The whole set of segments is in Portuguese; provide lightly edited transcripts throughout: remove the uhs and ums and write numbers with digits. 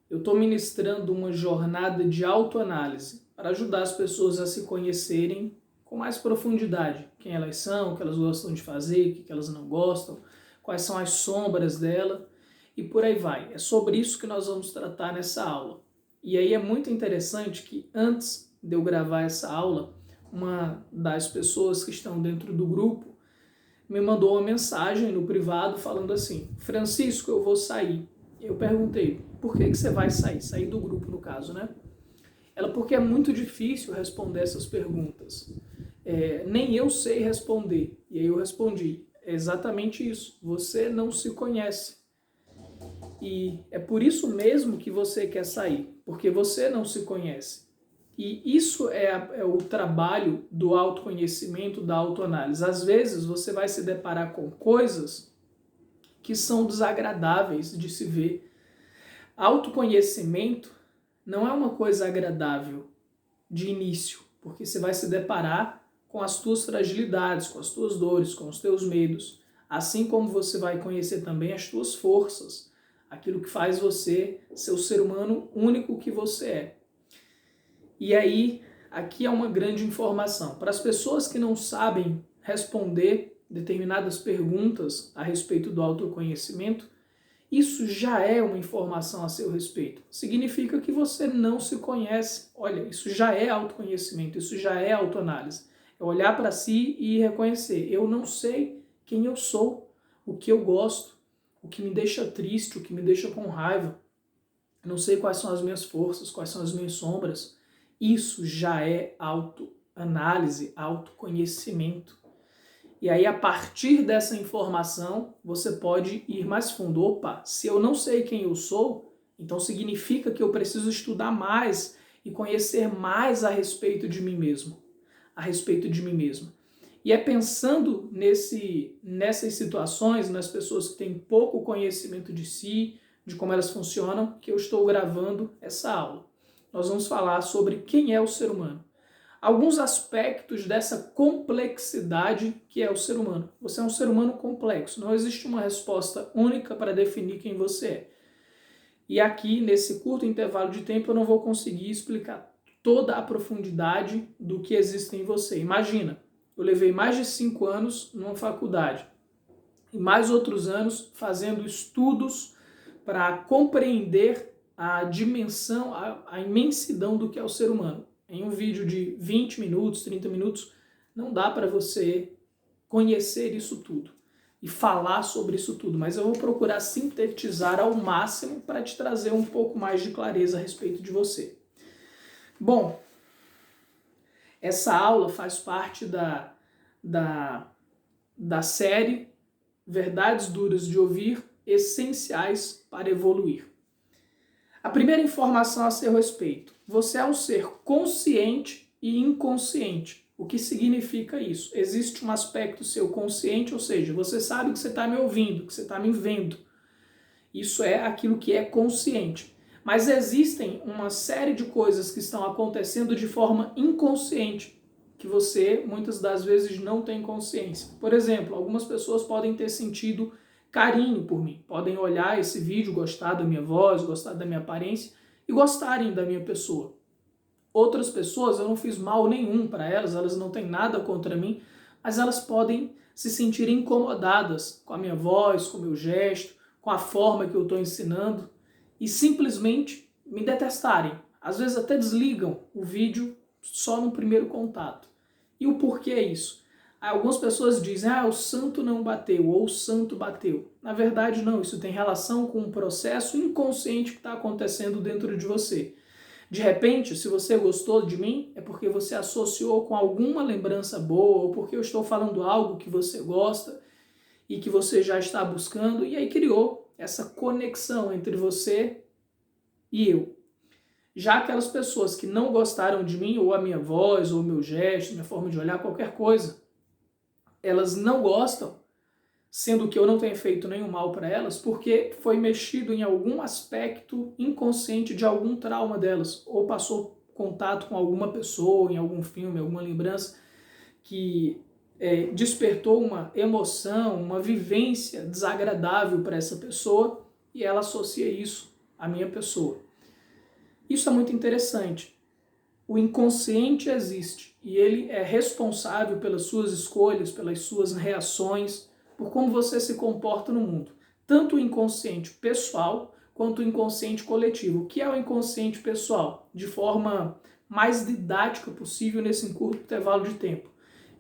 eu estou ministrando uma jornada de autoanálise para ajudar as pessoas a se conhecerem com mais profundidade. Quem elas são, o que elas gostam de fazer, o que elas não gostam, quais são as sombras dela e por aí vai. É sobre isso que nós vamos tratar nessa aula. E aí é muito interessante que antes de eu gravar essa aula, uma das pessoas que estão dentro do grupo me mandou uma mensagem no privado falando assim: Francisco, eu vou sair. Eu perguntei, por que você vai sair? Sair do grupo, no caso, né? Ela, porque é muito difícil responder essas perguntas. Nem eu sei responder. E aí eu respondi, é exatamente isso. Você não se conhece. E é por isso mesmo que você quer sair, porque você não se conhece. E isso é o trabalho do autoconhecimento, da autoanálise. Às vezes você vai se deparar com coisas que são desagradáveis de se ver. Autoconhecimento não é uma coisa agradável de início, porque você vai se deparar com as tuas fragilidades, com as tuas dores, com os teus medos, assim como você vai conhecer também as tuas forças, aquilo que faz você ser o ser humano único que você é. E aí, aqui é uma grande informação. Para as pessoas que não sabem responder determinadas perguntas a respeito do autoconhecimento, isso já é uma informação a seu respeito. Significa que você não se conhece. Olha, isso já é autoconhecimento, isso já é autoanálise. É olhar para si e reconhecer. Eu não sei quem eu sou, o que eu gosto, o que me deixa triste, o que me deixa com raiva. Eu não sei quais são as minhas forças, quais são as minhas sombras. Isso já é autoanálise, autoconhecimento. E aí, a partir dessa informação, você pode ir mais fundo. Opa, se eu não sei quem eu sou, então significa que eu preciso estudar mais e conhecer mais a respeito de mim mesmo. A respeito de mim mesmo. E é pensando nessas situações, nas pessoas que têm pouco conhecimento de si, de como elas funcionam, que eu estou gravando essa aula. Nós vamos falar sobre quem é o ser humano. Alguns aspectos dessa complexidade que é o ser humano. Você é um ser humano complexo, não existe uma resposta única para definir quem você é. E aqui, nesse curto intervalo de tempo, eu não vou conseguir explicar toda a profundidade do que existe em você. Imagina, eu levei mais de 5 anos numa faculdade e mais outros anos fazendo estudos para compreender a dimensão, a imensidão do que é o ser humano. Em um vídeo de 20 minutos, 30 minutos, não dá para você conhecer isso tudo e falar sobre isso tudo, mas eu vou procurar sintetizar ao máximo para te trazer um pouco mais de clareza a respeito de você. Bom, essa aula faz parte da série Verdades Duras de Ouvir, Essenciais para Evoluir. A primeira informação a seu respeito: você é um ser consciente e inconsciente. O que significa isso? Existe um aspecto seu consciente, ou seja, você sabe que você está me ouvindo, que você está me vendo. Isso é aquilo que é consciente. Mas existem uma série de coisas que estão acontecendo de forma inconsciente, que você muitas das vezes não tem consciência. Por exemplo, algumas pessoas podem ter sentido carinho por mim, podem olhar esse vídeo, gostar da minha voz, gostar da minha aparência e gostarem da minha pessoa. Outras pessoas, eu não fiz mal nenhum para elas, elas não têm nada contra mim, mas elas podem se sentir incomodadas com a minha voz, com o meu gesto, com a forma que eu estou ensinando e simplesmente me detestarem. Às vezes até desligam o vídeo só no primeiro contato. E o porquê é isso? Algumas pessoas dizem, o santo não bateu, ou o santo bateu. Na verdade, não, isso tem relação com um processo inconsciente que está acontecendo dentro de você. De repente, se você gostou de mim, é porque você associou com alguma lembrança boa, ou porque eu estou falando algo que você gosta e que você já está buscando, e aí criou essa conexão entre você e eu. Já aquelas pessoas que não gostaram de mim, ou a minha voz, ou o meu gesto, minha forma de olhar, qualquer coisa, elas não gostam, sendo que eu não tenho feito nenhum mal para elas, porque foi mexido em algum aspecto inconsciente de algum trauma delas, ou passou contato com alguma pessoa, em algum filme, alguma lembrança, que despertou uma emoção, uma vivência desagradável para essa pessoa, e ela associa isso à minha pessoa. Isso é muito interessante. O inconsciente existe e ele é responsável pelas suas escolhas, pelas suas reações, por como você se comporta no mundo. Tanto o inconsciente pessoal quanto o inconsciente coletivo. O que é o inconsciente pessoal? De forma mais didática possível nesse curto intervalo de tempo.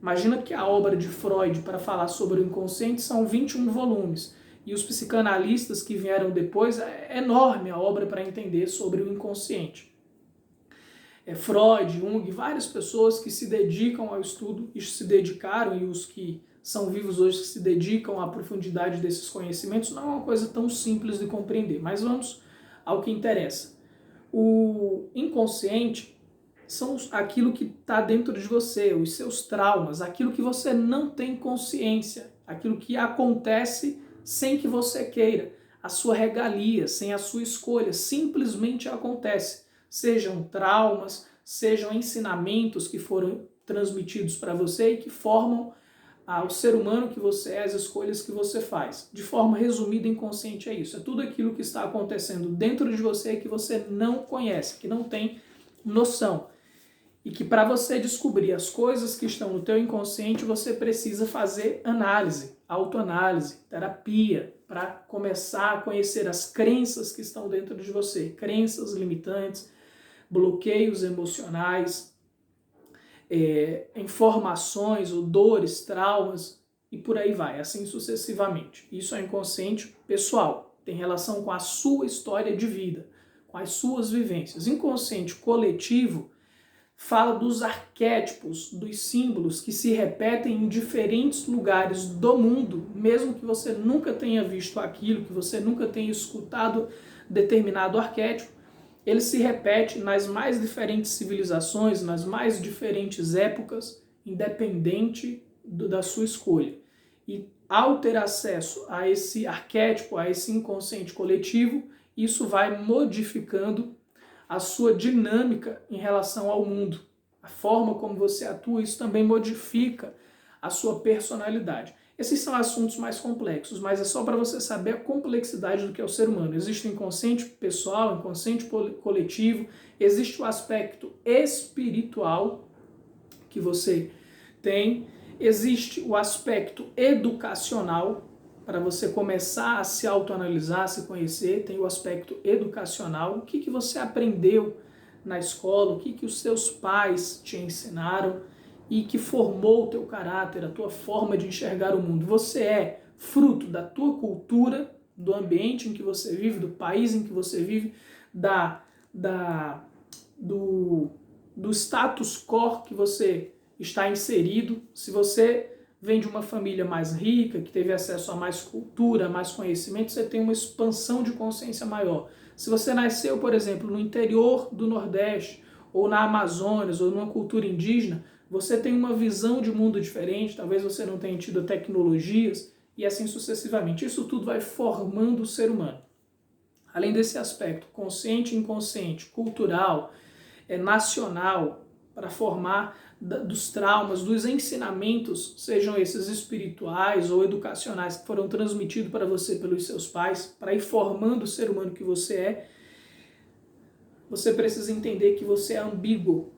Imagina que a obra de Freud para falar sobre o inconsciente são 21 volumes. E os psicanalistas que vieram depois, é enorme a obra para entender sobre o inconsciente. Freud, Jung, várias pessoas que se dedicam ao estudo e se dedicaram, e os que são vivos hoje que se dedicam à profundidade desses conhecimentos, não é uma coisa tão simples de compreender. Mas vamos ao que interessa. O inconsciente são aquilo que está dentro de você, os seus traumas, aquilo que você não tem consciência, aquilo que acontece sem que você queira, a sua regalia, sem a sua escolha, simplesmente acontece. Sejam traumas, sejam ensinamentos que foram transmitidos para você e que formam o ser humano que você é, as escolhas que você faz. De forma resumida, inconsciente é isso. É tudo aquilo que está acontecendo dentro de você que você não conhece, que não tem noção. E que para você descobrir as coisas que estão no teu inconsciente, você precisa fazer análise, autoanálise, terapia, para começar a conhecer as crenças que estão dentro de você, crenças limitantes, bloqueios emocionais, informações ou dores, traumas e por aí vai, assim sucessivamente. Isso é inconsciente pessoal, tem relação com a sua história de vida, com as suas vivências. Inconsciente coletivo fala dos arquétipos, dos símbolos que se repetem em diferentes lugares do mundo, mesmo que você nunca tenha visto aquilo, que você nunca tenha escutado determinado arquétipo, ele se repete nas mais diferentes civilizações, nas mais diferentes épocas, independente da sua escolha. E ao ter acesso a esse arquétipo, a esse inconsciente coletivo, isso vai modificando a sua dinâmica em relação ao mundo. A forma como você atua, isso também modifica a sua personalidade. Esses são assuntos mais complexos, mas é só para você saber a complexidade do que é o ser humano. Existe o inconsciente pessoal, inconsciente coletivo, existe o aspecto espiritual que você tem, existe o aspecto educacional, para você começar a se autoanalisar, se conhecer, tem o aspecto educacional, o que você aprendeu na escola, o que os seus pais te ensinaram e que formou o teu caráter, a tua forma de enxergar o mundo. Você é fruto da tua cultura, do ambiente em que você vive, do país em que você vive, do status quo que você está inserido. Se você vem de uma família mais rica, que teve acesso a mais cultura, a mais conhecimento, você tem uma expansão de consciência maior. Se você nasceu, por exemplo, no interior do Nordeste, ou na Amazônia, ou numa cultura indígena, você tem uma visão de mundo diferente, talvez você não tenha tido tecnologias, e assim sucessivamente. Isso tudo vai formando o ser humano. Além desse aspecto consciente e inconsciente, cultural, nacional, para formar dos traumas, dos ensinamentos, sejam esses espirituais ou educacionais que foram transmitidos para você pelos seus pais, para ir formando o ser humano que você é, você precisa entender que você é ambíguo,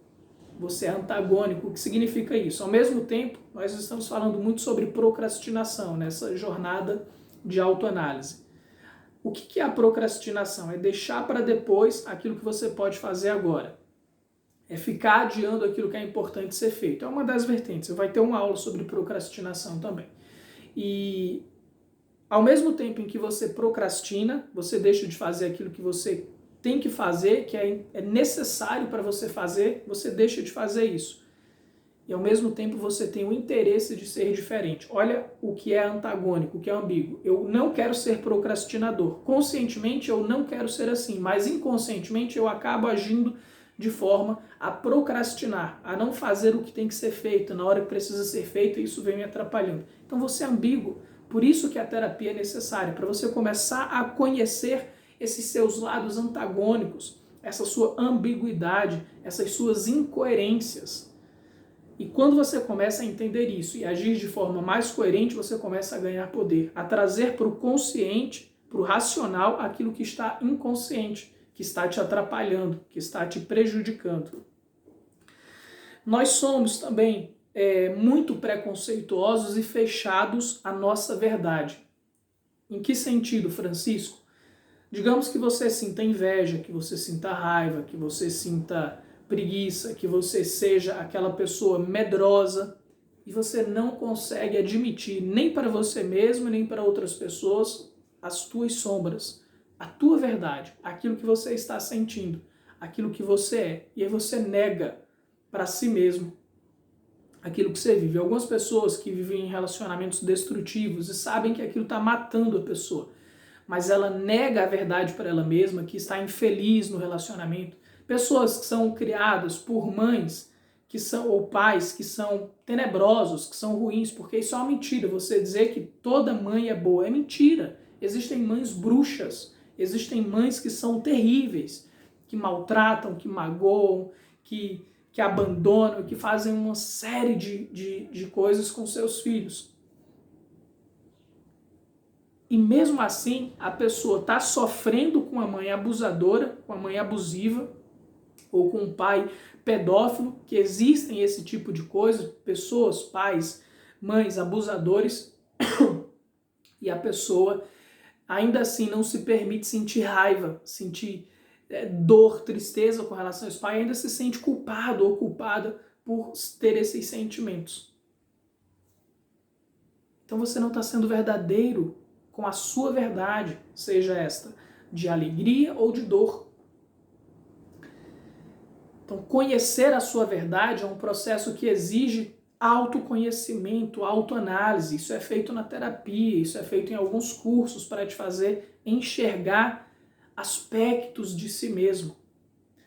você é antagônico. O que significa isso? Ao mesmo tempo, nós estamos falando muito sobre procrastinação nessa jornada de autoanálise. O que é a procrastinação? É deixar para depois aquilo que você pode fazer agora. É ficar adiando aquilo que é importante ser feito. É uma das vertentes. Vai ter uma aula sobre procrastinação também. E ao mesmo tempo em que você procrastina, você deixa de fazer aquilo que você tem que fazer, que é necessário para você fazer, você deixa de fazer isso. E ao mesmo tempo você tem o interesse de ser diferente. Olha o que é antagônico, o que é ambíguo. Eu não quero ser procrastinador. Conscientemente eu não quero ser assim, mas inconscientemente eu acabo agindo de forma a procrastinar, a não fazer o que tem que ser feito na hora que precisa ser feito, e isso vem me atrapalhando. Então você é ambíguo. Por isso que a terapia é necessária, para você começar a conhecer esses seus lados antagônicos, essa sua ambiguidade, essas suas incoerências. E quando você começa a entender isso e agir de forma mais coerente, você começa a ganhar poder, a trazer para o consciente, para o racional, aquilo que está inconsciente, que está te atrapalhando, que está te prejudicando. Nós somos também muito preconceituosos e fechados à nossa verdade. Em que sentido, Francisco? Digamos que você sinta inveja, que você sinta raiva, que você sinta preguiça, que você seja aquela pessoa medrosa e você não consegue admitir nem para você mesmo, nem para outras pessoas as tuas sombras, a tua verdade, aquilo que você está sentindo, aquilo que você é. E aí você nega para si mesmo aquilo que você vive. Algumas pessoas que vivem em relacionamentos destrutivos e sabem que aquilo está matando a pessoa, mas ela nega a verdade para ela mesma, que está infeliz no relacionamento. Pessoas que são criadas por mães que são, ou pais que são tenebrosos, que são ruins, porque isso é uma mentira. Você dizer que toda mãe é boa é mentira. Existem mães bruxas, existem mães que são terríveis, que maltratam, que magoam, que abandonam, que fazem uma série de coisas com seus filhos. E mesmo assim, a pessoa está sofrendo com a mãe abusadora, com a mãe abusiva, ou com um pai pedófilo, que existem esse tipo de coisa, pessoas, pais, mães abusadores, e a pessoa ainda assim não se permite sentir raiva, sentir dor, tristeza com relação a esse pai, ainda se sente culpado ou culpada por ter esses sentimentos. Então você não está sendo verdadeiro com a sua verdade, seja esta de alegria ou de dor. Então, conhecer a sua verdade é um processo que exige autoconhecimento, autoanálise. Isso é feito na terapia, isso é feito em alguns cursos para te fazer enxergar aspectos de si mesmo.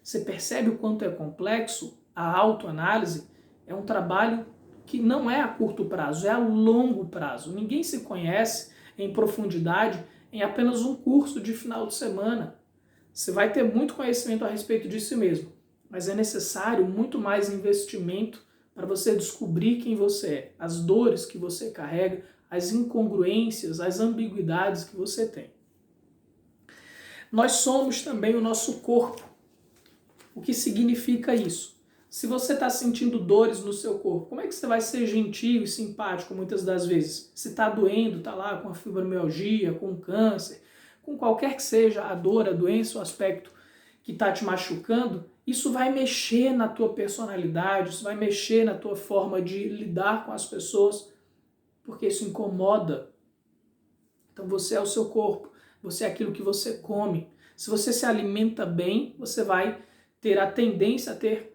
Você percebe o quanto é complexo? A autoanálise é um trabalho que não é a curto prazo, é a longo prazo. Ninguém se conhece em profundidade em apenas um curso de final de semana. Você vai ter muito conhecimento a respeito de si mesmo, mas é necessário muito mais investimento para você descobrir quem você é, as dores que você carrega, as incongruências, as ambiguidades que você tem. Nós somos também o nosso corpo. O que significa isso? Se você está sentindo dores no seu corpo, como é que você vai ser gentil e simpático muitas das vezes? Se está doendo, está lá com a fibromialgia, com câncer, com qualquer que seja a dor, a doença, o aspecto que está te machucando, isso vai mexer na tua personalidade, isso vai mexer na tua forma de lidar com as pessoas, porque isso incomoda. Então você é o seu corpo, você é aquilo que você come. Se você se alimenta bem, você vai ter a tendência a ter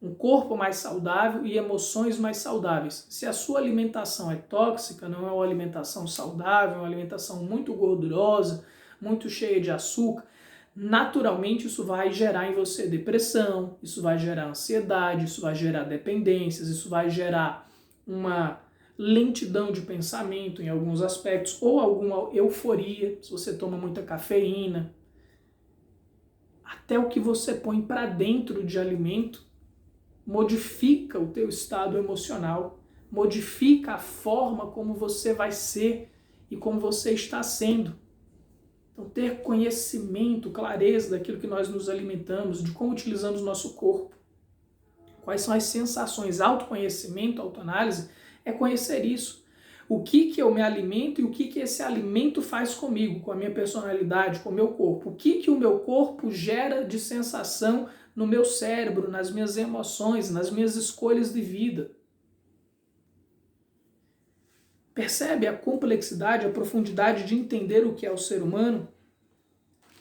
um corpo mais saudável e emoções mais saudáveis. Se a sua alimentação é tóxica, não é uma alimentação saudável, é uma alimentação muito gordurosa, muito cheia de açúcar, naturalmente isso vai gerar em você depressão, isso vai gerar ansiedade, isso vai gerar dependências, isso vai gerar uma lentidão de pensamento em alguns aspectos, ou alguma euforia, se você toma muita cafeína. Até o que você põe para dentro de alimento modifica o teu estado emocional, modifica a forma como você vai ser e como você está sendo. Então, ter conhecimento, clareza daquilo que nós nos alimentamos, de como utilizamos nosso corpo, quais são as sensações, autoconhecimento, autoanálise, é conhecer isso. O que eu me alimento e o que esse alimento faz comigo, com a minha personalidade, com o meu corpo. O que o meu corpo gera de sensação no meu cérebro, nas minhas emoções, nas minhas escolhas de vida. Percebe a complexidade, a profundidade de entender o que é o ser humano?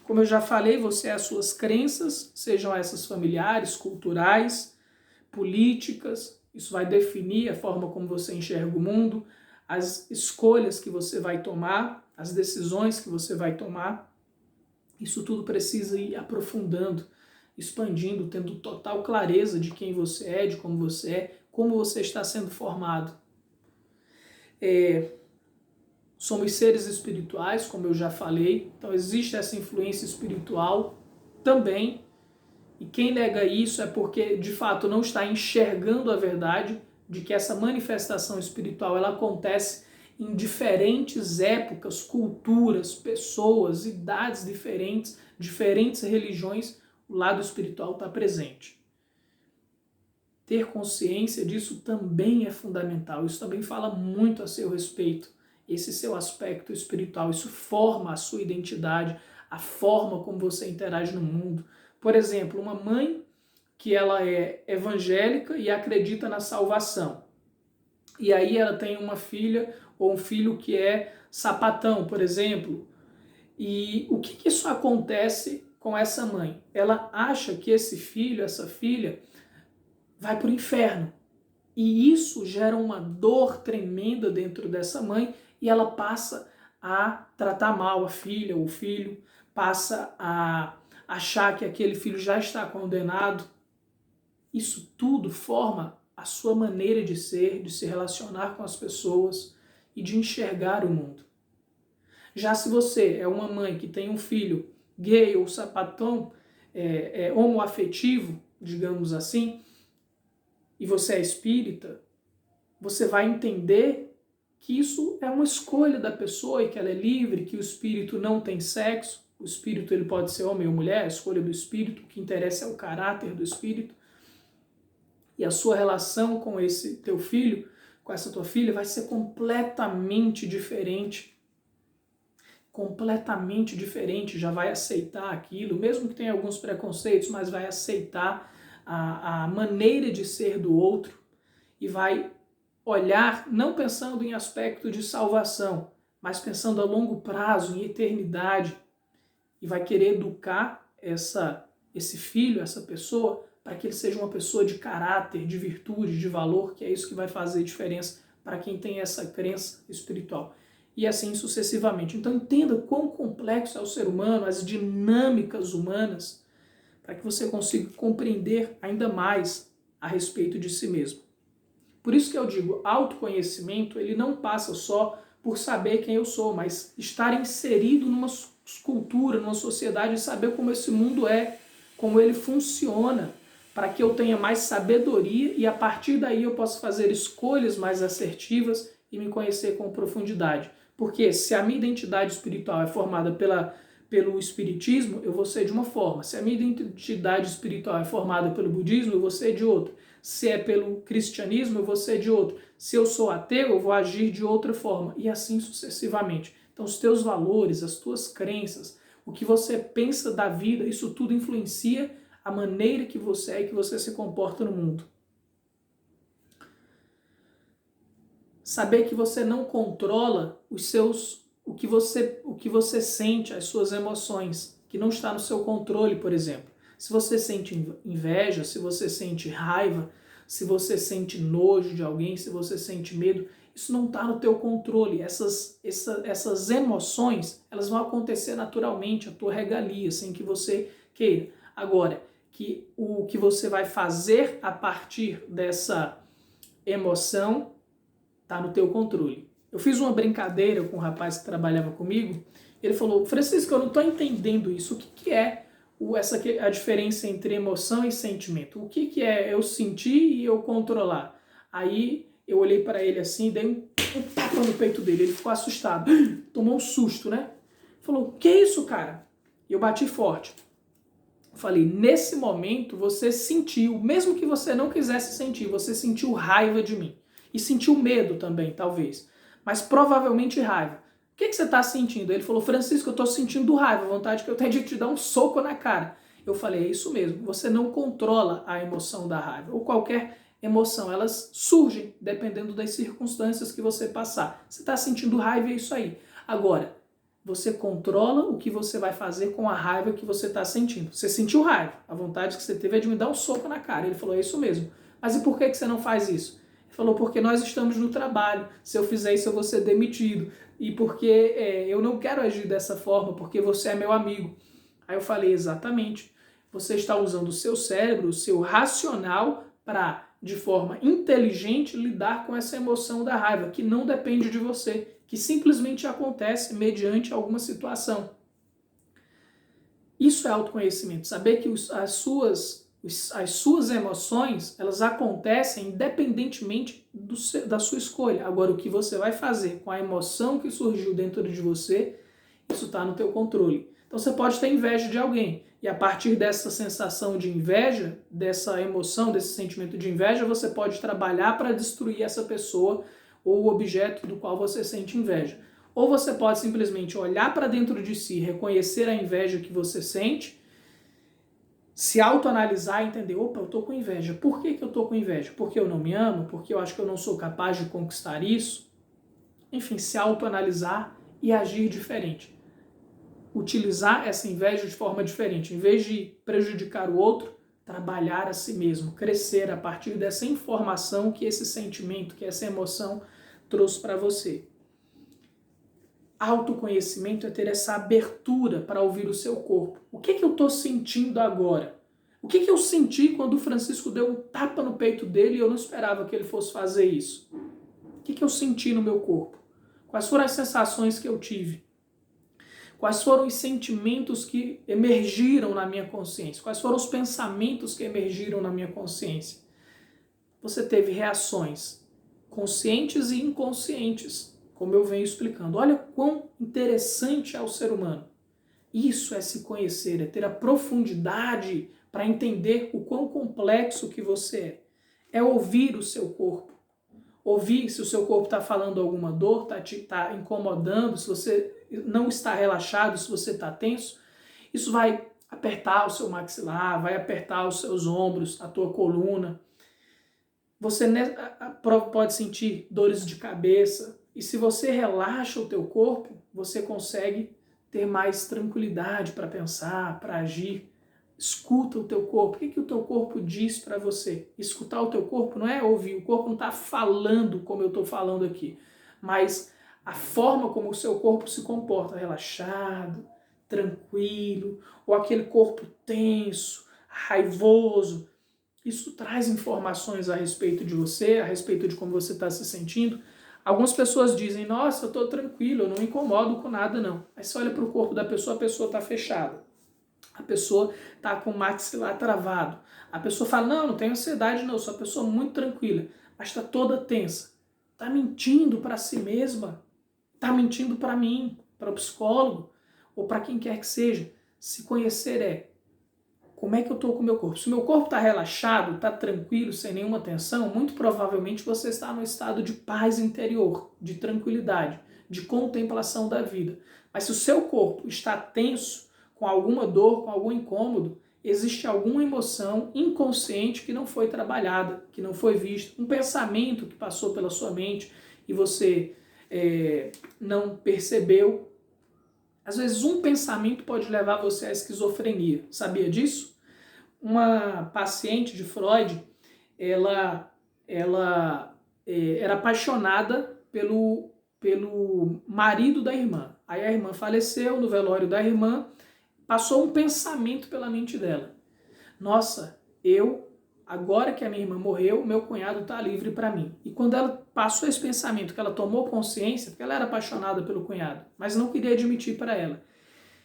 Como eu já falei, você é as suas crenças, sejam essas familiares, culturais, políticas. Isso vai definir a forma como você enxerga o mundo, as escolhas que você vai tomar, as decisões que você vai tomar. Isso tudo precisa ir aprofundando, expandindo, tendo total clareza de quem você é, de como você está sendo formado. Somos seres espirituais, como eu já falei, então existe essa influência espiritual também, e quem nega isso é porque de fato não está enxergando a verdade de que essa manifestação espiritual ela acontece em diferentes épocas, culturas, pessoas, idades diferentes, diferentes religiões, o lado espiritual está presente. Ter consciência disso também é fundamental, isso também fala muito a seu respeito, esse seu aspecto espiritual, isso forma a sua identidade, a forma como você interage no mundo. Por exemplo, uma mãe que ela é evangélica e acredita na salvação, e aí ela tem uma filha ou um filho que é sapatão, por exemplo, e o que isso acontece com essa mãe? Ela acha que esse filho, essa filha, vai para o inferno. E isso gera uma dor tremenda dentro dessa mãe e ela passa a tratar mal a filha ou o filho, passa a achar que aquele filho já está condenado. Isso tudo forma a sua maneira de ser, de se relacionar com as pessoas e de enxergar o mundo. Já se você é uma mãe que tem um filho gay ou sapatão, homoafetivo, digamos assim, e você é espírita, você vai entender que isso é uma escolha da pessoa e que ela é livre, que o espírito não tem sexo, o espírito ele pode ser homem ou mulher, a escolha do espírito, o que interessa é o caráter do espírito. E a sua relação com esse teu filho, com essa tua filha, vai ser completamente diferente. Completamente diferente, já vai aceitar aquilo, mesmo que tenha alguns preconceitos, mas vai aceitar a maneira de ser do outro e vai olhar não pensando em aspecto de salvação, mas pensando a longo prazo, em eternidade, e vai querer educar esse filho, essa pessoa, para que ele seja uma pessoa de caráter, de virtude, de valor, que é isso que vai fazer diferença para quem tem essa crença espiritual. E assim sucessivamente. Então entenda quão complexo é o ser humano, as dinâmicas humanas, para que você consiga compreender ainda mais a respeito de si mesmo. Por isso que eu digo, autoconhecimento, ele não passa só por saber quem eu sou, mas estar inserido numa cultura, numa sociedade e saber como esse mundo é, como ele funciona, para que eu tenha mais sabedoria e a partir daí eu possa fazer escolhas mais assertivas e me conhecer com profundidade. Porque se a minha identidade espiritual é formada pelo espiritismo, eu vou ser de uma forma. Se a minha identidade espiritual é formada pelo budismo, eu vou ser de outra. Se é pelo cristianismo, eu vou ser de outra. Se eu sou ateu, eu vou agir de outra forma. E assim sucessivamente. Então os teus valores, as tuas crenças, o que você pensa da vida, isso tudo influencia a maneira que você é e que você se comporta no mundo. Saber que você não controla o que você sente, as suas emoções, que não está no seu controle, por exemplo. Se você sente inveja, se você sente raiva, se você sente nojo de alguém, se você sente medo, isso não está no teu controle. Essas emoções, elas vão acontecer naturalmente, a tua regalia, sem que você queira. Agora, que o que você vai fazer a partir dessa emoção está no teu controle. Eu fiz uma brincadeira com um rapaz que trabalhava comigo, ele falou, Francisco, eu não estou entendendo isso, o que é a diferença entre emoção e sentimento? O que é eu sentir e eu controlar? Aí eu olhei para ele assim, dei um tapa no peito dele, ele ficou assustado, tomou um susto, né? Falou, que é isso, cara? E eu bati forte. Falei, nesse momento você sentiu, mesmo que você não quisesse sentir, você sentiu raiva de mim. E sentiu medo também, talvez. Mas provavelmente raiva. O que você está sentindo? Ele falou, Francisco, eu estou sentindo raiva, vontade que eu tenho de te dar um soco na cara. Eu falei, é isso mesmo, você não controla a emoção da raiva. Ou qualquer emoção, elas surgem dependendo das circunstâncias que você passar. Você está sentindo raiva, é isso aí. Agora, você controla o que você vai fazer com a raiva que você está sentindo. Você sentiu raiva, a vontade que você teve é de me dar um soco na cara. Ele falou, é isso mesmo. Mas e por que você não faz isso? Ele falou, porque nós estamos no trabalho, se eu fizer isso eu vou ser demitido, e porque eu não quero agir dessa forma, porque você é meu amigo. Aí eu falei, exatamente, você está usando o seu cérebro, o seu racional, para, de forma inteligente, lidar com essa emoção da raiva, que não depende de você, que simplesmente acontece mediante alguma situação. Isso é autoconhecimento, saber que as suas As suas emoções, elas acontecem independentemente da sua escolha. Agora, o que você vai fazer com a emoção que surgiu dentro de você, isso está no teu controle. Então você pode ter inveja de alguém, e a partir dessa sensação de inveja, dessa emoção, desse sentimento de inveja, você pode trabalhar para destruir essa pessoa ou o objeto do qual você sente inveja. Ou você pode simplesmente olhar para dentro de si, reconhecer a inveja que você sente, se autoanalisar e entender, opa, eu estou com inveja. Por que eu estou com inveja? Porque eu não me amo? Porque eu acho que eu não sou capaz de conquistar isso? Enfim, se autoanalisar e agir diferente. Utilizar essa inveja de forma diferente. Em vez de prejudicar o outro, trabalhar a si mesmo, crescer a partir dessa informação que esse sentimento, que essa emoção trouxe para você. Autoconhecimento é ter essa abertura para ouvir o seu corpo. O que eu estou sentindo agora? O que eu senti quando o Francisco deu um tapa no peito dele e eu não esperava que ele fosse fazer isso? O que eu senti no meu corpo? Quais foram as sensações que eu tive? Quais foram os sentimentos que emergiram na minha consciência? Quais foram os pensamentos que emergiram na minha consciência? Você teve reações conscientes e inconscientes, como eu venho explicando. Olha quão interessante é o ser humano. Isso é se conhecer, é ter a profundidade para entender o quão complexo que você é. É ouvir o seu corpo. Ouvir se o seu corpo está falando alguma dor, está incomodando, se você não está relaxado, se você está tenso. Isso vai apertar o seu maxilar, vai apertar os seus ombros, a tua coluna. Você pode sentir dores de cabeça. E se você relaxa o teu corpo, você consegue ter mais tranquilidade para pensar, para agir. Escuta o teu corpo. O que o teu corpo diz para você? Escutar o teu corpo não é ouvir. O corpo não está falando como eu estou falando aqui. Mas a forma como o seu corpo se comporta, relaxado, tranquilo, ou aquele corpo tenso, raivoso. Isso traz informações a respeito de você, a respeito de como você está se sentindo. Algumas pessoas dizem, nossa, eu estou tranquilo, eu não me incomodo com nada não. Aí você olha para o corpo da pessoa, a pessoa está fechada. A pessoa está com o maxilar travado. A pessoa fala, não tenho ansiedade não, sou uma pessoa muito tranquila. Mas está toda tensa. Está mentindo para si mesma. Está mentindo para mim, para o psicólogo, ou para quem quer que seja. Se conhecer é, como é que eu estou com o meu corpo? Se o meu corpo está relaxado, está tranquilo, sem nenhuma tensão, muito provavelmente você está no estado de paz interior, de tranquilidade, de contemplação da vida. Mas se o seu corpo está tenso, com alguma dor, com algum incômodo, existe alguma emoção inconsciente que não foi trabalhada, que não foi vista, um pensamento que passou pela sua mente e você não percebeu. Às vezes um pensamento pode levar você à esquizofrenia. Sabia disso? Uma paciente de Freud, ela era apaixonada pelo marido da irmã. Aí a irmã faleceu, no velório da irmã, passou um pensamento pela mente dela. Nossa, agora que a minha irmã morreu, meu cunhado está livre para mim. E quando ela passou esse pensamento, que ela tomou consciência, porque ela era apaixonada pelo cunhado, mas não queria admitir para ela.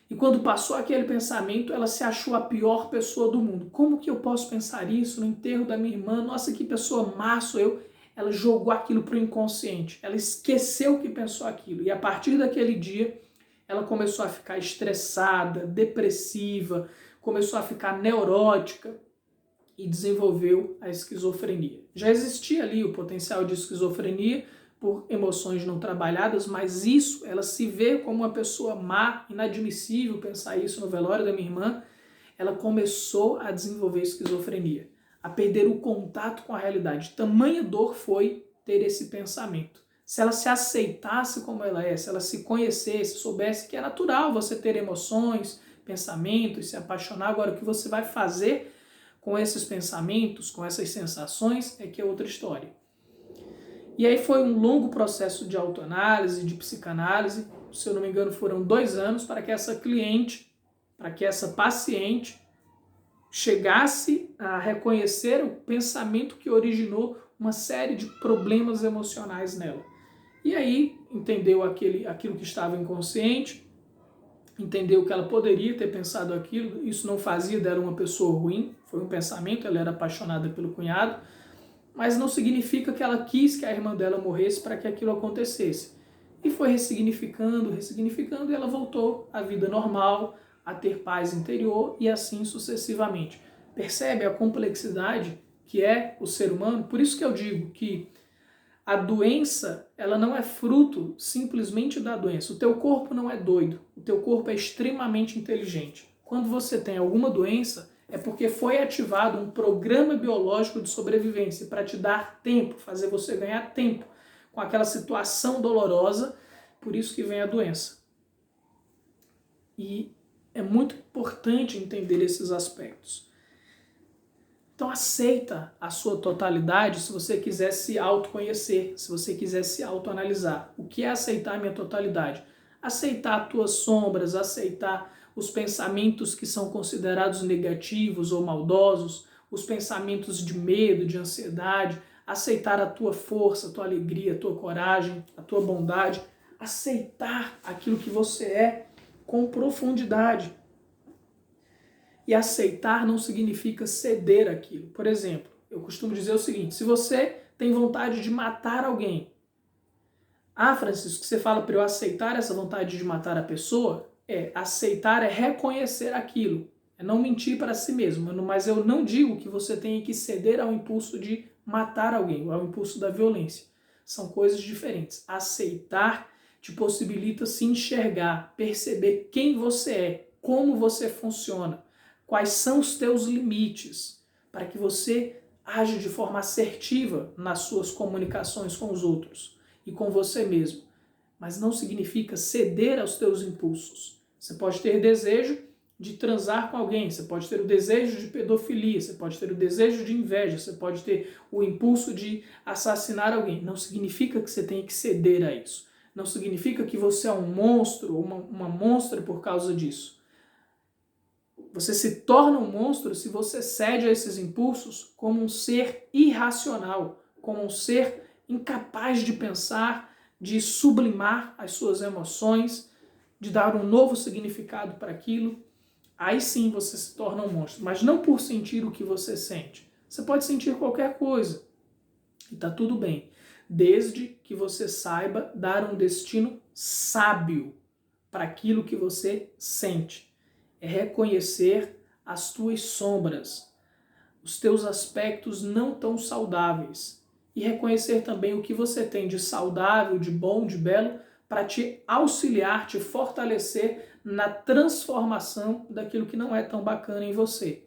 E quando passou aquele pensamento, ela se achou a pior pessoa do mundo. Como que eu posso pensar isso no enterro da minha irmã? Nossa, que pessoa má sou eu. Ela jogou aquilo para o inconsciente. Ela esqueceu que pensou aquilo. E a partir daquele dia, ela começou a ficar estressada, depressiva, começou a ficar neurótica e desenvolveu a esquizofrenia. Já existia ali o potencial de esquizofrenia por emoções não trabalhadas, mas isso, ela se vê como uma pessoa má, inadmissível pensar isso no velório da minha irmã. Ela começou a desenvolver esquizofrenia, a perder o contato com a realidade. Tamanha dor foi ter esse pensamento. Se ela se aceitasse como ela é, se ela se conhecesse, soubesse que é natural você ter emoções, pensamentos, se apaixonar, agora o que você vai fazer com esses pensamentos, com essas sensações, é que é outra história. E aí foi um longo processo de autoanálise, de psicanálise, se eu não me engano foram 2 anos para que essa cliente, para que essa paciente chegasse a reconhecer o pensamento que originou uma série de problemas emocionais nela. E aí entendeu aquilo que estava inconsciente, entendeu que ela poderia ter pensado aquilo, isso não fazia dela uma pessoa ruim, foi um pensamento, ela era apaixonada pelo cunhado, mas não significa que ela quis que a irmã dela morresse para que aquilo acontecesse. E foi ressignificando, ressignificando, e ela voltou à vida normal, a ter paz interior e assim sucessivamente. Percebe a complexidade que é o ser humano? Por isso que eu digo que a doença, ela não é fruto simplesmente da doença. O teu corpo não é doido, o teu corpo é extremamente inteligente. Quando você tem alguma doença, é porque foi ativado um programa biológico de sobrevivência para te dar tempo, fazer você ganhar tempo com aquela situação dolorosa, por isso que vem a doença. E é muito importante entender esses aspectos. Então aceita a sua totalidade se você quiser se autoconhecer, se você quiser se autoanalisar. O que é aceitar a minha totalidade? Aceitar as tuas sombras, aceitar os pensamentos que são considerados negativos ou maldosos, os pensamentos de medo, de ansiedade, aceitar a tua força, a tua alegria, a tua coragem, a tua bondade, aceitar aquilo que você é com profundidade. E aceitar não significa ceder aquilo. Por exemplo, eu costumo dizer o seguinte: se você tem vontade de matar alguém, Francisco, você fala para eu aceitar essa vontade de matar a pessoa? Aceitar é reconhecer aquilo, é não mentir para si mesmo, mas eu não digo que você tenha que ceder ao impulso de matar alguém, ao impulso da violência. São coisas diferentes. Aceitar te possibilita se enxergar, perceber quem você é, como você funciona, quais são os teus limites, para que você age de forma assertiva nas suas comunicações com os outros e com você mesmo. Mas não significa ceder aos teus impulsos. Você pode ter desejo de transar com alguém, você pode ter o desejo de pedofilia, você pode ter o desejo de inveja, você pode ter o impulso de assassinar alguém. Não significa que você tenha que ceder a isso. Não significa que você é um monstro ou uma monstra por causa disso. Você se torna um monstro se você cede a esses impulsos como um ser irracional, como um ser incapaz de pensar, de sublimar as suas emoções, de dar um novo significado para aquilo. Aí sim você se torna um monstro, mas não por sentir o que você sente. Você pode sentir qualquer coisa e tá tudo bem, desde que você saiba dar um destino sábio para aquilo que você sente. É reconhecer as tuas sombras, os teus aspectos não tão saudáveis e reconhecer também o que você tem de saudável, de bom, de belo, para te auxiliar, te fortalecer na transformação daquilo que não é tão bacana em você.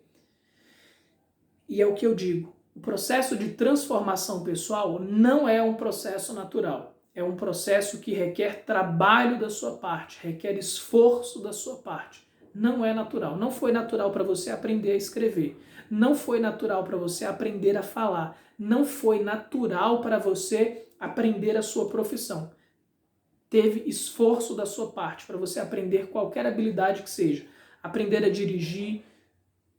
E é o que eu digo, o processo de transformação pessoal não é um processo natural. É um processo que requer trabalho da sua parte, requer esforço da sua parte. Não é natural. Não foi natural para você aprender a escrever. Não foi natural para você aprender a falar. Não foi natural para você aprender a sua profissão. Teve esforço da sua parte para você aprender qualquer habilidade que seja. Aprender a dirigir,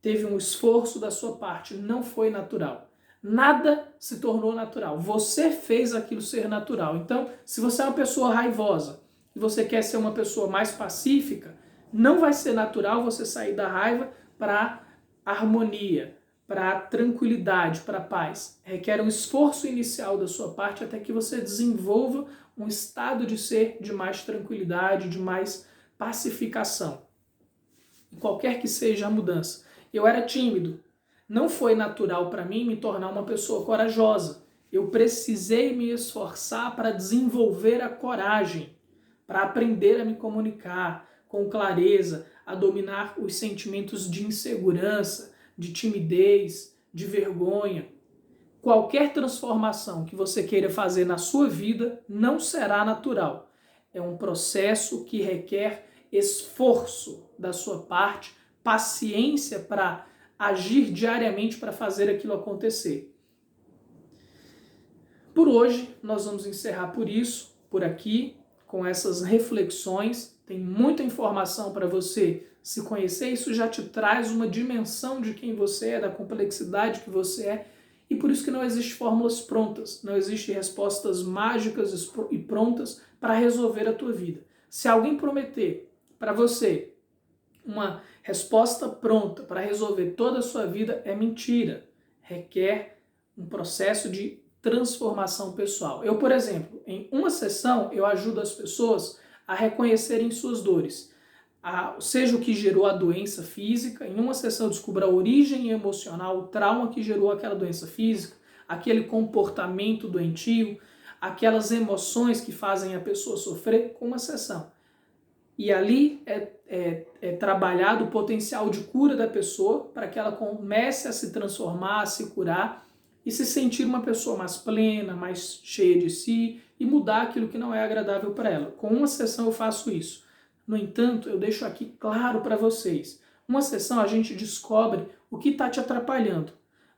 teve um esforço da sua parte. Não foi natural. Nada se tornou natural. Você fez aquilo ser natural. Então, se você é uma pessoa raivosa e você quer ser uma pessoa mais pacífica, não vai ser natural você sair da raiva para harmonia, para tranquilidade, para paz. Requer um esforço inicial da sua parte até que você desenvolva um estado de ser de mais tranquilidade, de mais pacificação. Qualquer que seja a mudança. Eu era tímido. Não foi natural para mim me tornar uma pessoa corajosa. Eu precisei me esforçar para desenvolver a coragem, para aprender a me comunicar com clareza, a dominar os sentimentos de insegurança, de timidez, de vergonha. Qualquer transformação que você queira fazer na sua vida não será natural. É um processo que requer esforço da sua parte, paciência para agir diariamente para fazer aquilo acontecer. Por hoje, nós vamos encerrar por aqui, com essas reflexões. Tem muita informação para você se conhecer, isso já te traz uma dimensão de quem você é, da complexidade que você é, e por isso que não existem fórmulas prontas, não existem respostas mágicas e prontas para resolver a tua vida. Se alguém prometer para você uma resposta pronta para resolver toda a sua vida é mentira. Requer um processo de transformação pessoal. Eu, por exemplo, em uma sessão, eu ajudo as pessoas a reconhecerem suas dores. Seja o que gerou a doença física, em uma sessão eu descubro a origem emocional, o trauma que gerou aquela doença física, aquele comportamento doentio, aquelas emoções que fazem a pessoa sofrer com uma sessão. E ali é trabalhado o potencial de cura da pessoa para que ela comece a se transformar, a se curar e se sentir uma pessoa mais plena, mais cheia de si e mudar aquilo que não é agradável para ela. Com uma sessão eu faço isso. No entanto, eu deixo aqui claro para vocês, uma sessão a gente descobre o que está te atrapalhando.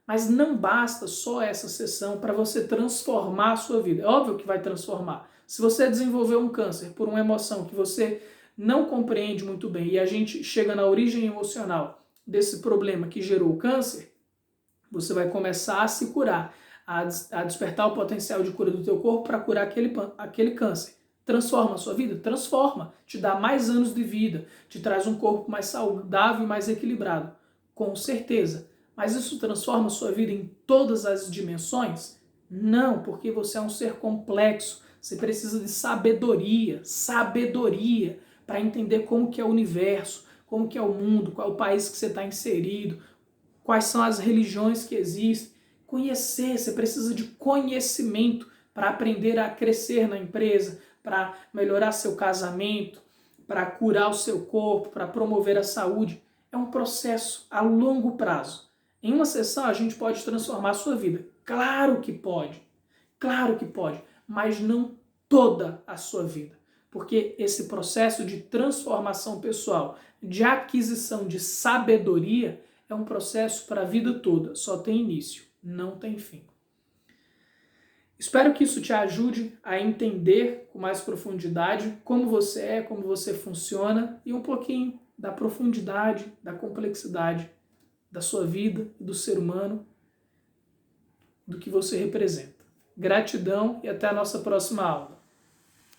Mas não basta só essa sessão para você transformar a sua vida. É óbvio que vai transformar. Se você desenvolveu um câncer por uma emoção que você não compreende muito bem e a gente chega na origem emocional desse problema que gerou o câncer, você vai começar a se curar, a despertar o potencial de cura do teu corpo para curar aquele câncer. Transforma a sua vida? Transforma. Te dá mais anos de vida, te traz um corpo mais saudável e mais equilibrado. Com certeza. Mas isso transforma a sua vida em todas as dimensões? Não, porque você é um ser complexo. Você precisa de sabedoria para entender como que é o universo, como que é o mundo, qual é o país que você está inserido, quais são as religiões que existem. Conhecer, você precisa de conhecimento para aprender a crescer na empresa, para melhorar seu casamento, para curar o seu corpo, para promover a saúde. É um processo a longo prazo. Em uma sessão a gente pode transformar a sua vida. Claro que pode, mas não toda a sua vida. Porque esse processo de transformação pessoal, de aquisição de sabedoria, é um processo para a vida toda, só tem início, não tem fim. Espero que isso te ajude a entender com mais profundidade como você é, como você funciona e um pouquinho da profundidade, da complexidade da sua vida e do ser humano, do que você representa. Gratidão e até a nossa próxima aula.